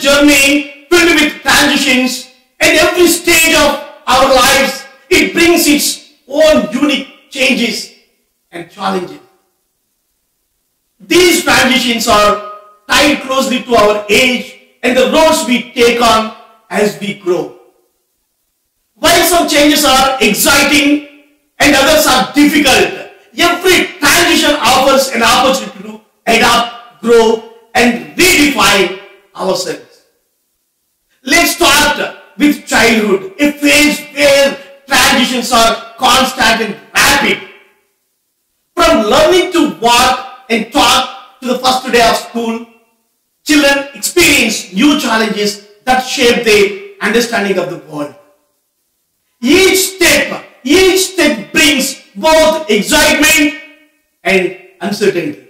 journey filled with transitions, and every stage of our lives, it brings its own unique changes and challenges. These transitions are tied closely to our age and the roads we take on as we grow. While some changes are exciting and others are difficult, every transition offers an opportunity to adapt, grow, and redefine ourselves. Let's start with childhood, a phase where transitions are constant and rapid. From learning to walk and talk to the first day of school, children experience new challenges that shape their understanding of the world. Each step brings both excitement and uncertainty.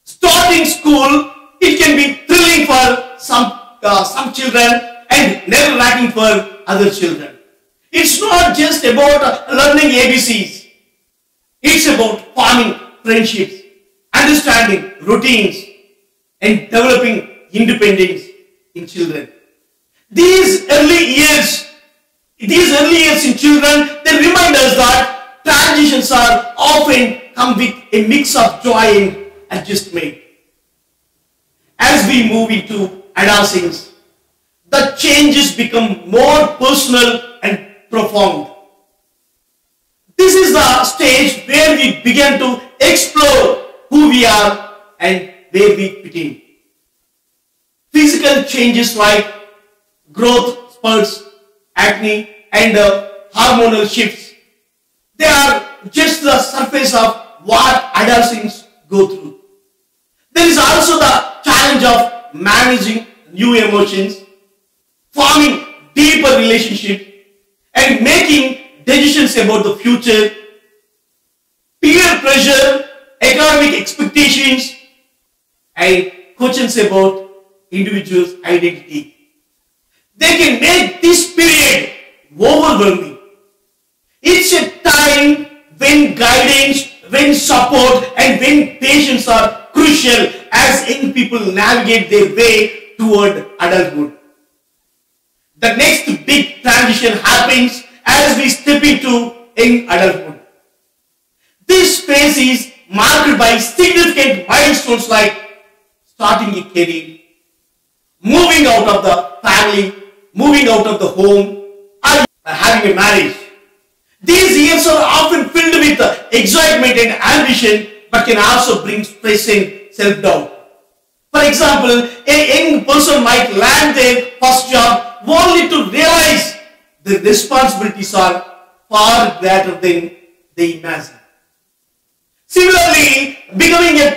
Starting school, it can be thrilling for some children and nerve-wracking for other children. It's not just about learning ABCs. It's about forming friendships, understanding routines, and developing independence in children. These early years in children, they remind us that transitions are often come with a mix of joy and adjustment. As we move into adolescence, the changes become more personal and profound. This is the stage where we begin to explore who we are and where we fit in. Physical changes like growth spurts, acne, and hormonal shifts, they are just the surface of what adolescents go through. There is also the challenge of managing new emotions, forming deeper relationships, and making decisions about the future. Peer pressure, economic expectations, and questions about individuals' identity. They can make this period overwhelming. It's a time when guidance, when support, and when patience are crucial as young people navigate their way toward adulthood. The next big transition happens as we step into young adulthood. This phase is marked by significant milestones like starting a career, moving out of the family, moving out of the home, or having a marriage. These years are often filled with excitement and ambition, but can also bring stress and self-doubt. For example, a young person might land their first job only to realize the responsibilities are far greater than they imagine. Similarly, becoming a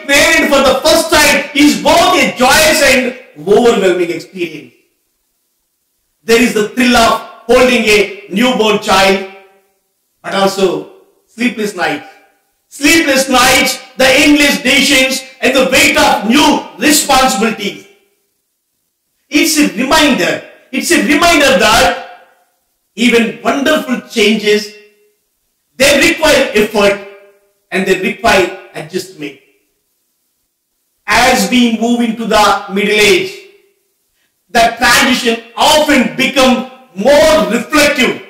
parent for the first time is both a joyous and overwhelming experience. There is the thrill of holding a newborn child, but also sleepless nights. Sleepless nights, the endless decisions, and the weight of new responsibilities. It's a reminder that even wonderful changes, they require effort and they require adjustment. As we move into the middle age, the transition often becomes more reflective.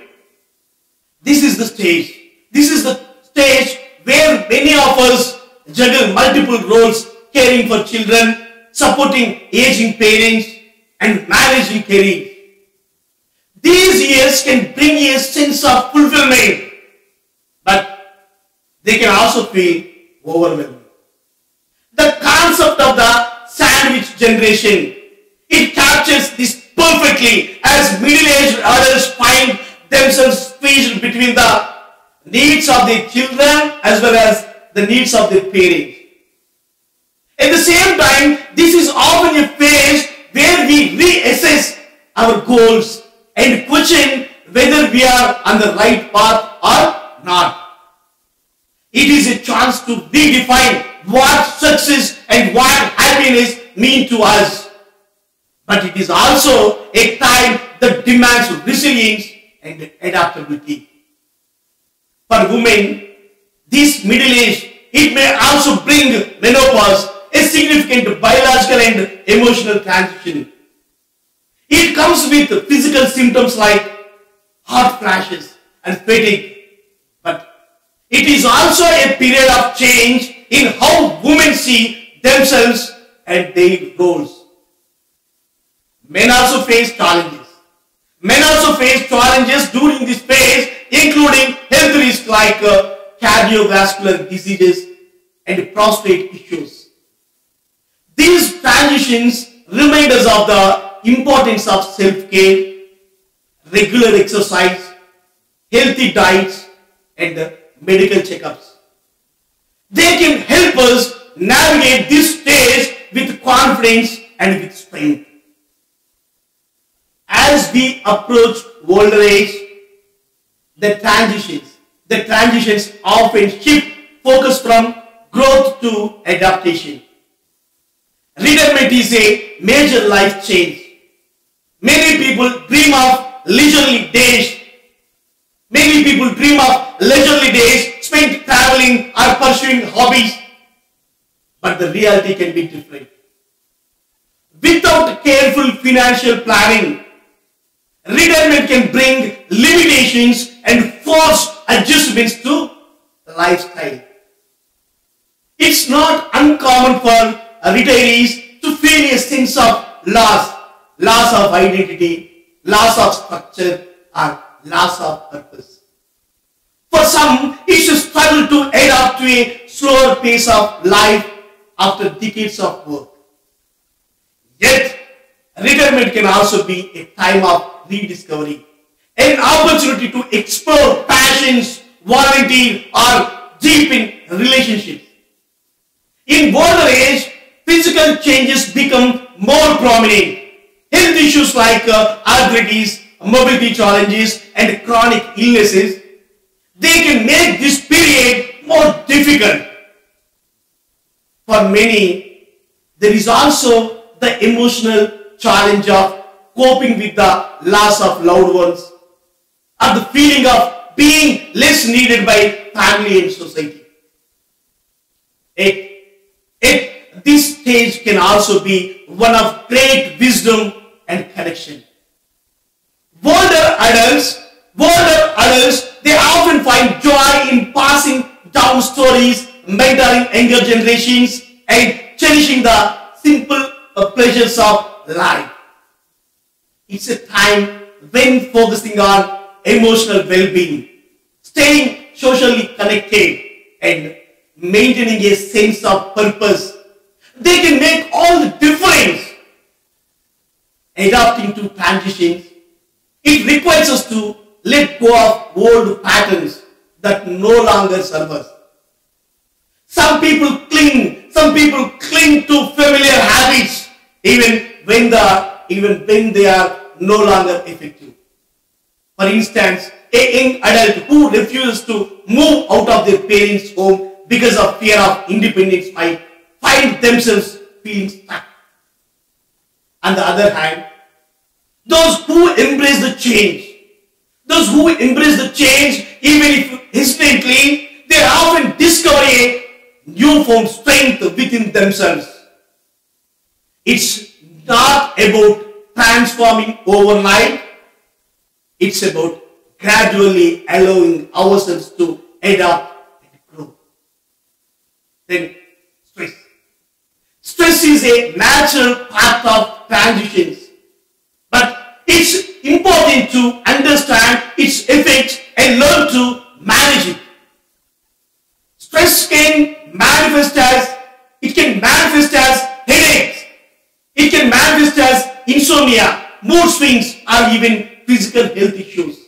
This is the stage where many of us juggle multiple roles, caring for children, supporting aging parents, and managing careers. These years can bring a sense of fulfillment, but they can also feel overwhelming. The concept of the sandwich generation, it captures this perfectly as middle-aged adults find themselves squeezed between the needs of their children as well as the needs of their parents. At the same time, this is often a phase where we reassess our goals and question whether we are on the right path or not. It is a chance to redefine what success and what happiness mean to us. But it is also a time that demands resilience and adaptability. For women, this middle age, it may also bring menopause, a significant biological and emotional transition. It comes with physical symptoms like hot flashes and fatigue, but it is also a period of change in how women see themselves and their roles. Men also face challenges. Men also face challenges during this phase, including health risks like cardiovascular diseases and prostate issues. These transitions remind us of the importance of self-care, regular exercise, healthy diets, and medical checkups. They can help us navigate this stage with confidence and with strength. As we approach older age, the transitions often shift focus from growth to adaptation. Retirement is a major life change. Many people dream of leisurely days. Many people dream of leisurely days spent traveling or pursuing hobbies. But the reality can be different. Without careful financial planning, retirement can bring limitations and forced adjustments to the lifestyle. It's not uncommon for retirees to feel a sense of loss of identity, loss of structure, or loss of purpose. For some, it's a struggle to adapt to a slower pace of life after decades of work. Yet, retirement can also be a time of rediscovery, an opportunity to explore passions, volunteer, or deepen relationships. In older age, physical changes become more prominent. Health issues like arthritis, mobility challenges, and chronic illnesses, they can make this period more difficult. For many, there is also the emotional challenge of coping with the loss of loved ones or the feeling of being less needed by family and society. This stage can also be one of great wisdom and connection. Older adults, they often find joy in passing down stories, mentoring younger generations, and cherishing the simple pleasures of life. It's a time when focusing on emotional well-being, staying socially connected, and maintaining a sense of purpose, they can make all the difference. Adapting to transitions, it requires us to let go of old patterns that no longer serve us. Some people cling to familiar habits even when they are no longer effective. For instance, a young adult who refuses to move out of their parents' home because of fear of independence might find themselves feeling stuck. On the other hand, those who embrace the change, even if hesitantly, they often discover a newfound strength within themselves. It's not about transforming overnight. It's about gradually allowing ourselves to adapt and grow. Then, stress. Stress is a natural part of transitions, but it's important to understand its effects and learn to manage it. Stress can manifest as headaches, it can manifest as insomnia, mood swings, or even physical health issues.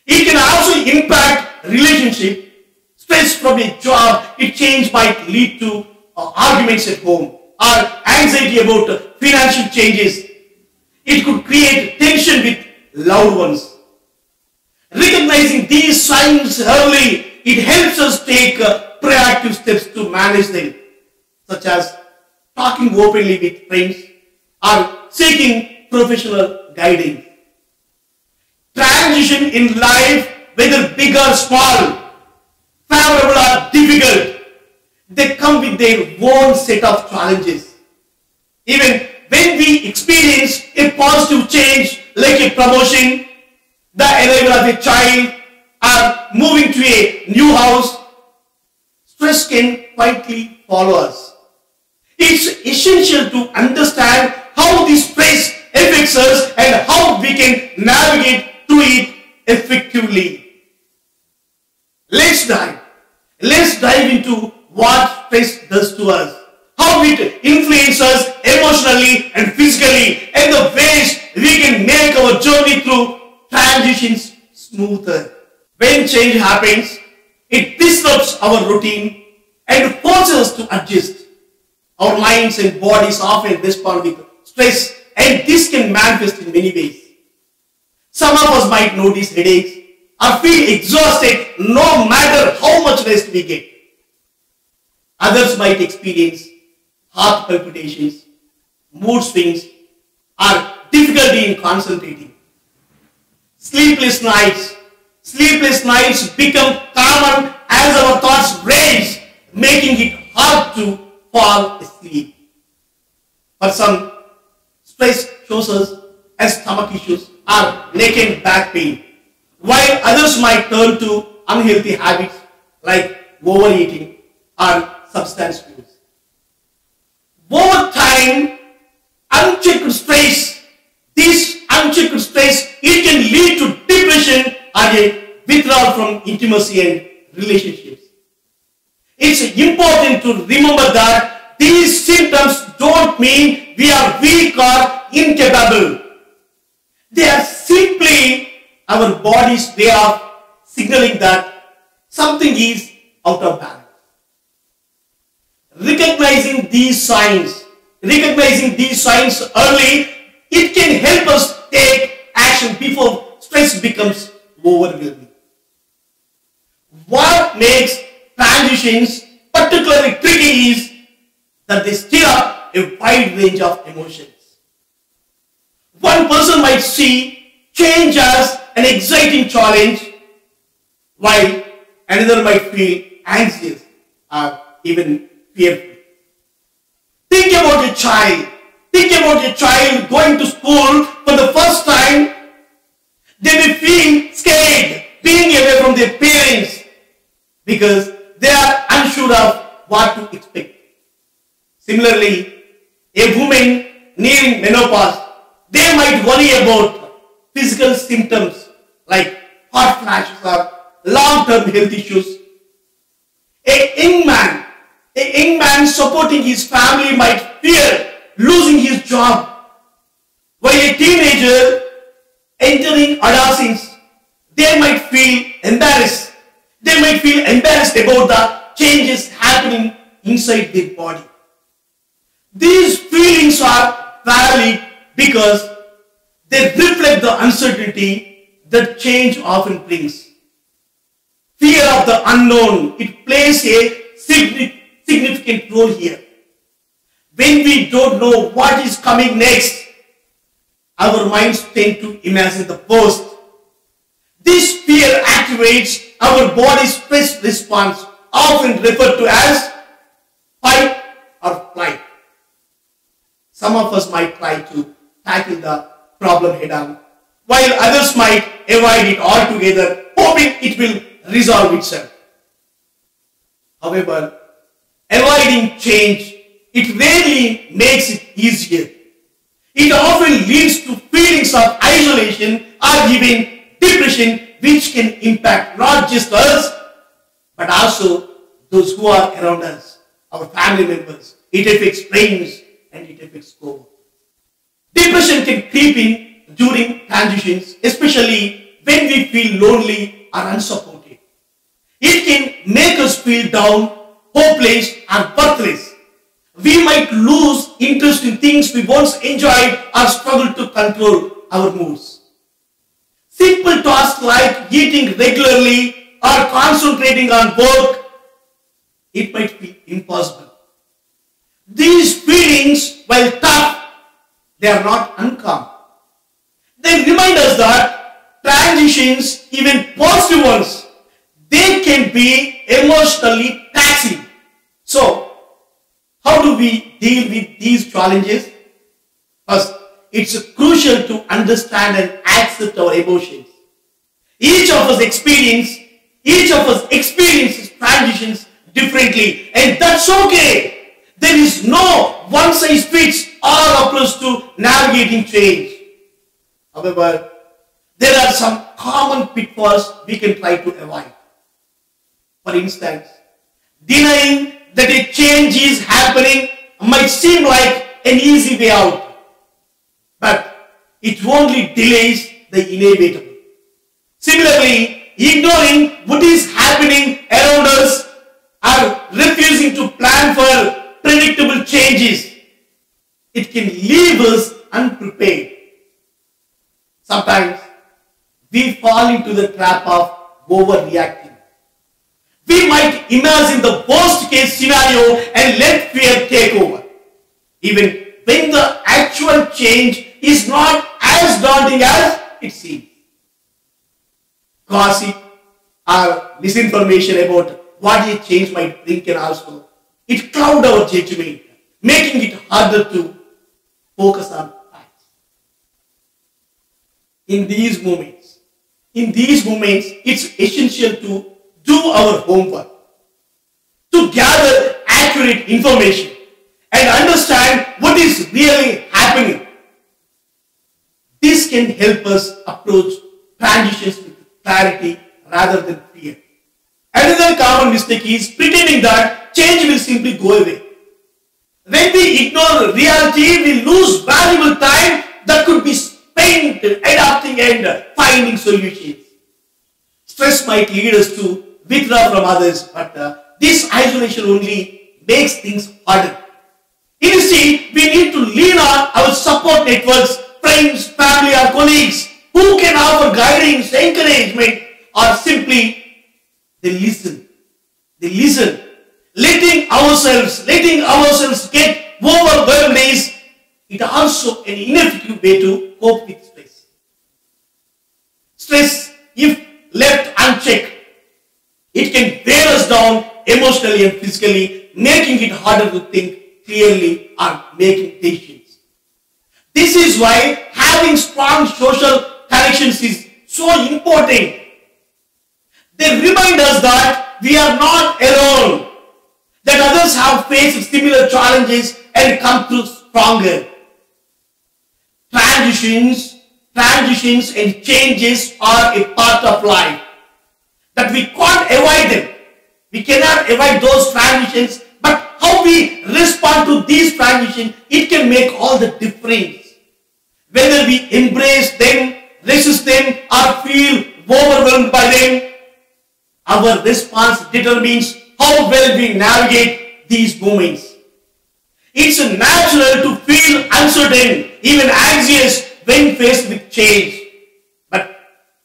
It can also impact relationship. Stress from a job change might lead to arguments at home or anxiety about financial changes. It could create tension with loved ones. Recognizing these signs early, it helps us take proactive steps to manage them, such as talking openly with friends or seeking professional guidance. Transition in life, whether big or small, favorable or difficult, they come come with their own set of challenges. Even when we experience a positive change like a promotion, the arrival of a child, or moving to a new house, stress can quietly follow us. It's essential to understand how this stress affects us and how we can navigate through it effectively. Let's dive into what stress does to us, how it influences us emotionally and physically, and the ways we can make our journey through transitions smoother. When change happens, it disrupts our routine and forces us to adjust. Our minds and bodies often respond with stress, and this can manifest in many ways. Some of us might notice headaches or feel exhausted no matter how much rest we get. Others might experience heart palpitations, mood swings, or difficulty in concentrating. Sleepless nights become common as our thoughts race, making it hard to fall asleep. For some, stress shows us as stomach issues or neck and back pain, while others might turn to unhealthy habits like overeating or substance use. Over time, this unchecked stress, it can lead to depression or a withdrawal from intimacy and relationships. It's important to remember that these symptoms don't mean we are weak or incapable. They are simply our body's way of signaling that something is out of balance. Recognizing these signs early, it can help us take action before stress becomes overwhelming. What makes transitions particularly tricky is that they stir up a wide range of emotions. One person might see change as an exciting challenge, while another might feel anxious or even fearful. Think about a child going to school for the first time. They may feel scared being away from their parents because they are unsure of what to expect. Similarly, a woman nearing menopause, they might worry about physical symptoms like hot flashes or long-term health issues. A young man supporting his family might fear losing his job, while a teenager entering adolescence, they might feel embarrassed. They might feel embarrassed about the changes happening inside their body. These feelings are valid because they reflect the uncertainty that change often brings. Fear of the unknown, it plays a significant role here. When we don't know what is coming next, our minds tend to imagine the worst. This fear activates our body's stress response, often referred to as fight or flight. Some of us might try to tackle the problem head on, while others might avoid it altogether, hoping it will resolve itself. However, avoiding change, it rarely makes it easier. It often leads to feelings of isolation or even depression, which can impact not just us, but also those who are around us, our family members. It affects friends and it affects co-workers. Depression can creep in during transitions, especially when we feel lonely or unsupported. It can make us feel down, hopeless, and worthless. We might lose interest in things we once enjoyed or struggle to control our moods. Simple tasks like eating regularly or concentrating on work, it might be impossible. These feelings, while tough, they are not uncommon. They remind us that transitions, even positive ones, they can be emotionally taxing. So, How do we deal with these challenges? First, it's crucial to understand and accept our emotions. Each of us experiences transitions differently, and that's okay. There is no one size fits all approach to navigating change. However, there are some common pitfalls we can try to avoid. For instance, denying that a change is happening might seem like an easy way out, but it only delays the inevitable. Similarly, ignoring what is happening around us or refusing to plan for predictable changes, it can leave us unprepared. Sometimes we fall into the trap of overreacting. We might imagine the worst case scenario and let fear take over, even when the actual change is not as daunting as it seems. Gossip or misinformation about what a change might bring can also cloud our judgment, making it harder to focus on facts. In these moments, it's essential to do our homework, to gather accurate information and understand what is really happening. This can help us approach transitions with clarity rather than fear. Another common mistake is pretending that change will simply go away. When we ignore reality, we lose valuable time that could be spent adapting and finding solutions. Stress might lead us to withdraw from others, but this isolation only makes things harder. Instead, we need to lean on our support networks, friends, family, or colleagues who can offer guidance, encouragement, or simply they listen. Letting ourselves get overwhelmed is also an ineffective way to cope with stress. Stress, if left unchecked, it can wear us down emotionally and physically, making it harder to think clearly or making decisions. This is why having strong social connections is so important. They remind us that we are not alone, that others have faced similar challenges and come through stronger. Transitions and changes are a part of life, that we can't avoid them. We cannot avoid those transitions, but how we respond to these transitions, it can make all the difference. Whether we embrace them, resist them, or feel overwhelmed by them, our response determines how well we navigate these moments. It's natural to feel uncertain, even anxious when faced with change. But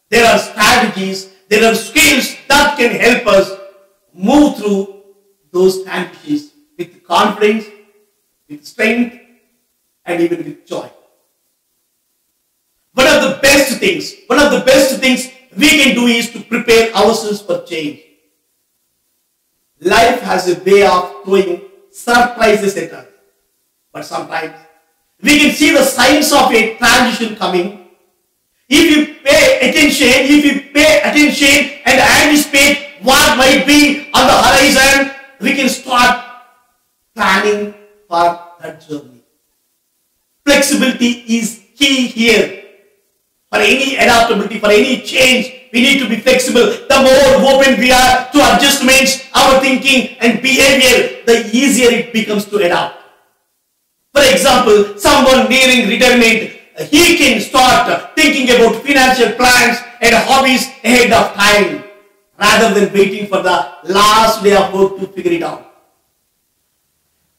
there are strategies, there are skills that can help us move through those transitions with confidence, with strength, and even with joy. One of the best things we can do is to prepare ourselves for change. Life has a way of throwing surprises at us. But sometimes we can see the signs of a transition coming. If you pay attention and anticipate what might be on the horizon, we can start planning for that journey. Flexibility is key here. For any adaptability, for any change, we need to be flexible. The more open we are to adjustments, our thinking and behavior, the easier it becomes to adapt. For example, someone nearing retirement, he can start thinking about financial plans and hobbies ahead of time, rather than waiting for the last day of work to figure it out.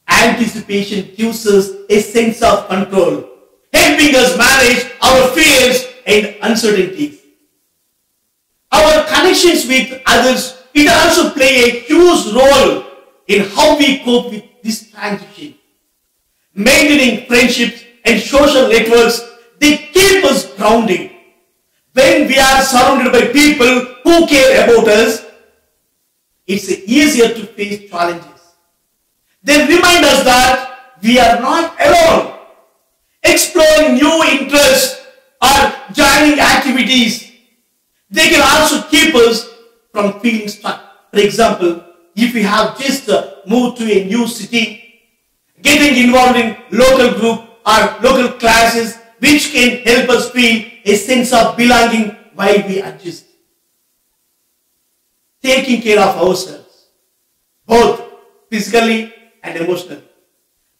Anticipation gives us a sense of control, helping us manage our fears and uncertainties. Our connections with others, it also play a huge role in how we cope with this transition. Maintaining friendships and social networks, they keep us grounded. When we are surrounded by people who care about us, it's easier to face challenges. They remind us that we are not alone. Exploring new interests or joining activities, they can also keep us from feeling stuck. For example, if we have just moved to a new city, getting involved in local group or local classes, which can help us feel a sense of belonging while we adjust. Taking care of ourselves, both physically and emotionally.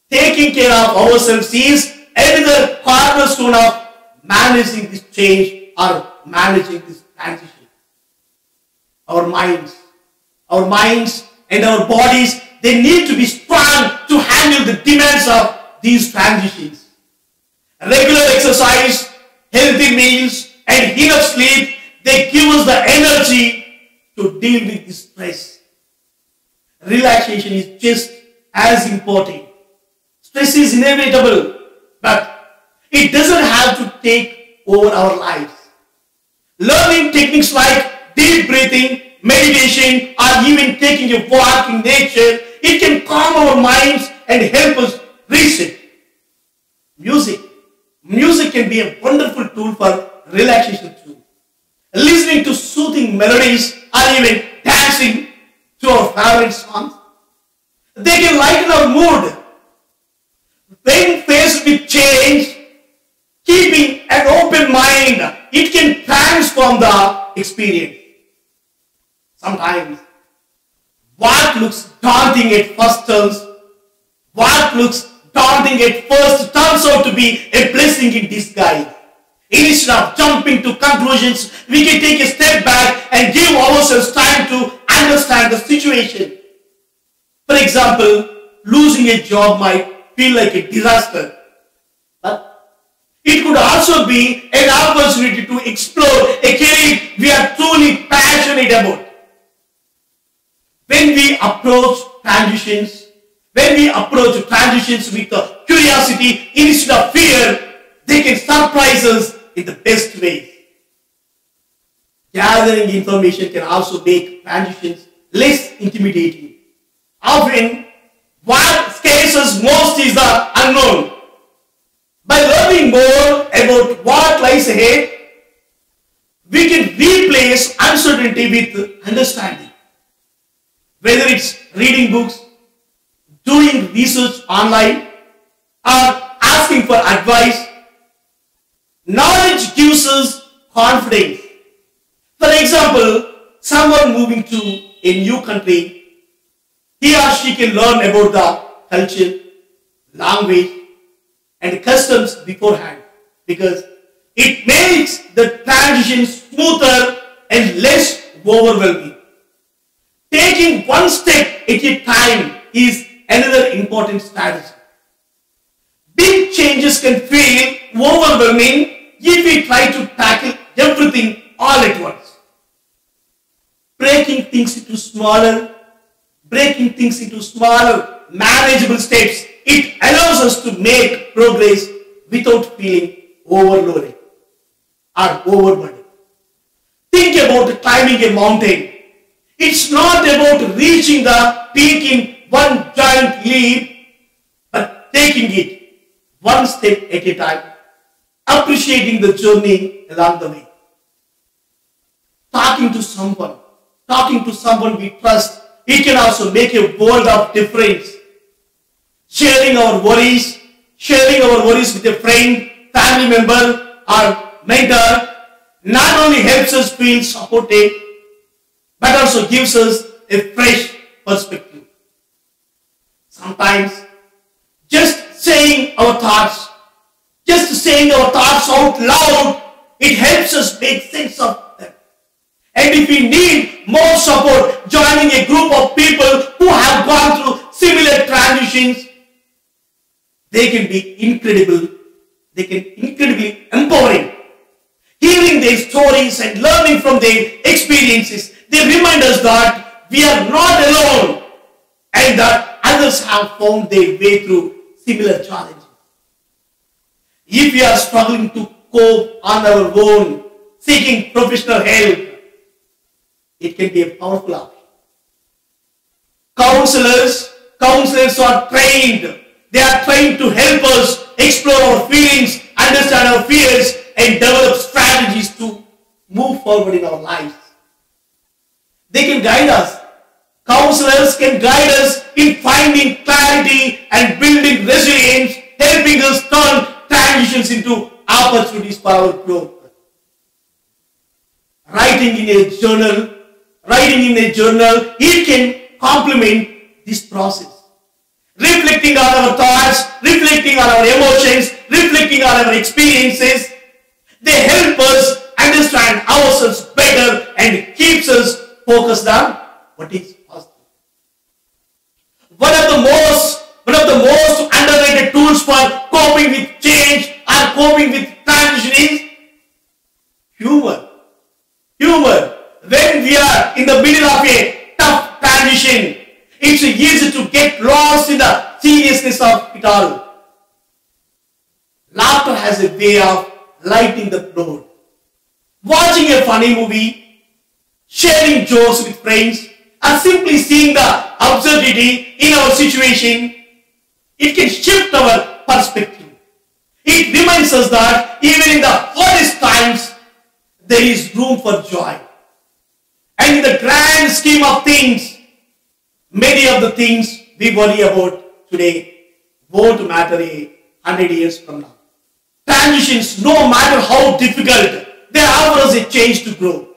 Taking care of ourselves is another cornerstone of managing this change or managing this transition. Our minds and our bodies, they need to be strong to handle the demands of these transitions. Regular exercise, healthy meals, and enough sleep, they give us the energy to deal with this stress. Relaxation is just as important. Stress is inevitable, but it doesn't have to take over our lives. Learning techniques like deep breathing, meditation, or even taking a walk in nature, it can calm our minds and help us reset. Music can be a wonderful tool for relaxation too. Listening to soothing melodies or even dancing to our favorite songs, they can lighten our mood. When faced with change, keeping an open mind, it can transform the experience. Sometimes, what looks daunting at first turns out to be a blessing in disguise. Instead of jumping to conclusions, we can take a step back and give ourselves time to understand the situation. For example, losing a job might feel like a disaster, but it could also be an opportunity to explore a career we are truly passionate about. When we approach transitions with curiosity instead of fear, they can surprise us in the best ways. Gathering information can also make transitions less intimidating. Often, what scares us most is the unknown. By learning more about what lies ahead, we can replace uncertainty with understanding. Whether it's reading books, doing research online, or asking for advice, knowledge gives us confidence. For example, someone moving to a new country, he or she can learn about the culture, language, and customs beforehand because it makes the transition smoother and less overwhelming. Taking one step at a time is another important strategy. Big changes can feel overwhelming if we try to tackle everything all at once. Breaking things into smaller, manageable steps, it allows us to make progress without feeling overloaded or overburdened. Think about climbing a mountain. It's not about reaching the peak in one giant leap, but taking it one step at a time, appreciating the journey along the way. Talking to someone we trust, it can also make a world of difference. Sharing our worries with a friend, family member, or mentor not only helps us feel supported, but also gives us a fresh perspective. Sometimes, just saying our thoughts out loud, it helps us make sense of them. And if we need more support, joining a group of people who have gone through similar transitions, they can be incredibly empowering. Hearing their stories and learning from their experiences, they remind us that we are not alone and that others have found their way through similar challenges. If we are struggling to cope on our own, seeking professional help, it can be a powerful option. Counselors are trained. They are trained to help us explore our feelings, understand our fears, and develop strategies to move forward in our lives. They can guide us. Counselors can guide us in finding clarity and building resilience, helping us turn transitions into opportunities for our growth. Writing in a journal, it can complement this process. Reflecting on our thoughts, reflecting on our emotions, reflecting on our experiences, they help us understand ourselves better and keeps us focused on what is positive. One of the most underrated tools for coping with change or coping with transition is humor. Humor. When we are in the middle of a tough transition, it's easy to get lost in the seriousness of it all. Laughter has a way of lightening the load. Watching a funny movie, sharing jokes with friends, or simply seeing the absurdity in our situation, it can shift our perspective. It reminds us that even in the hardest times, there is room for joy. And in the grand scheme of things, many of the things we worry about today won't matter 100 years from now. Transitions, no matter how difficult, they offer us a chance to grow.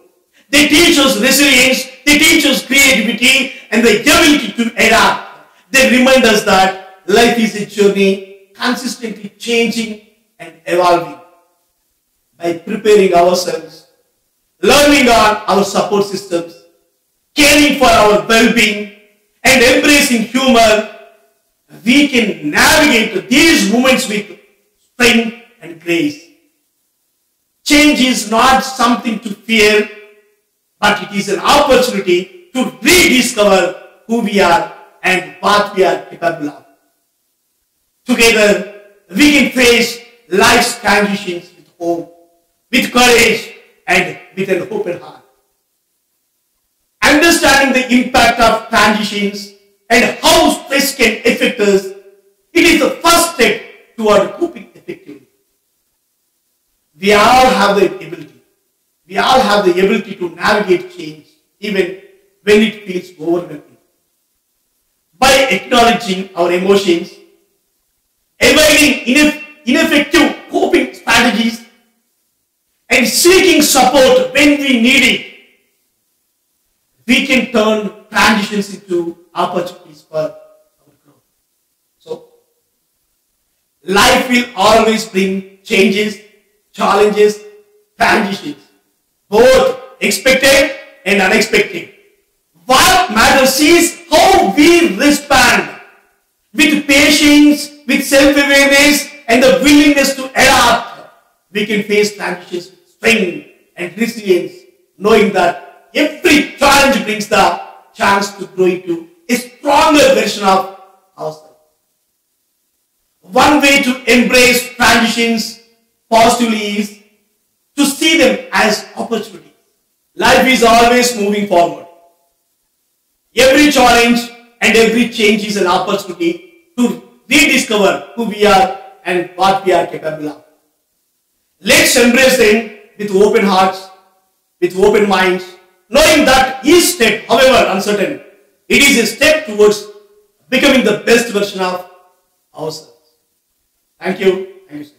They teach us resilience, they teach us creativity and the ability to adapt. They remind us that life is a journey consistently changing and evolving. By preparing ourselves, learning on our support systems, caring for our well-being, and embracing humor, we can navigate these moments with strength and grace. Change is not something to fear, but it is an opportunity to rediscover who we are and what we are capable of. Together, we can face life's transitions with hope, with courage, and with an open heart. Understanding the impact of transitions and how stress can affect us, it is the first step toward coping effectively. We all have the ability. We all have the ability to navigate change even when it feels overwhelming. By acknowledging our emotions, avoiding ineffective coping strategies, and seeking support when we need it, we can turn transitions into opportunities for our growth. So, life will always bring changes, challenges, transitions, both expected and unexpected. What matters is how we respond with patience, with self-awareness, and the willingness to adapt. We can face transitions with strength and resilience, knowing that every challenge brings the chance to grow into a stronger version of ourselves. One way to embrace transitions positively is to see them as opportunities. Life is always moving forward. Every challenge and every change is an opportunity to rediscover who we are and what we are capable of. Let's embrace them with open hearts, with open minds, knowing that each step, however uncertain, it is a step towards becoming the best version of ourselves. Thank you. Thank you, sir.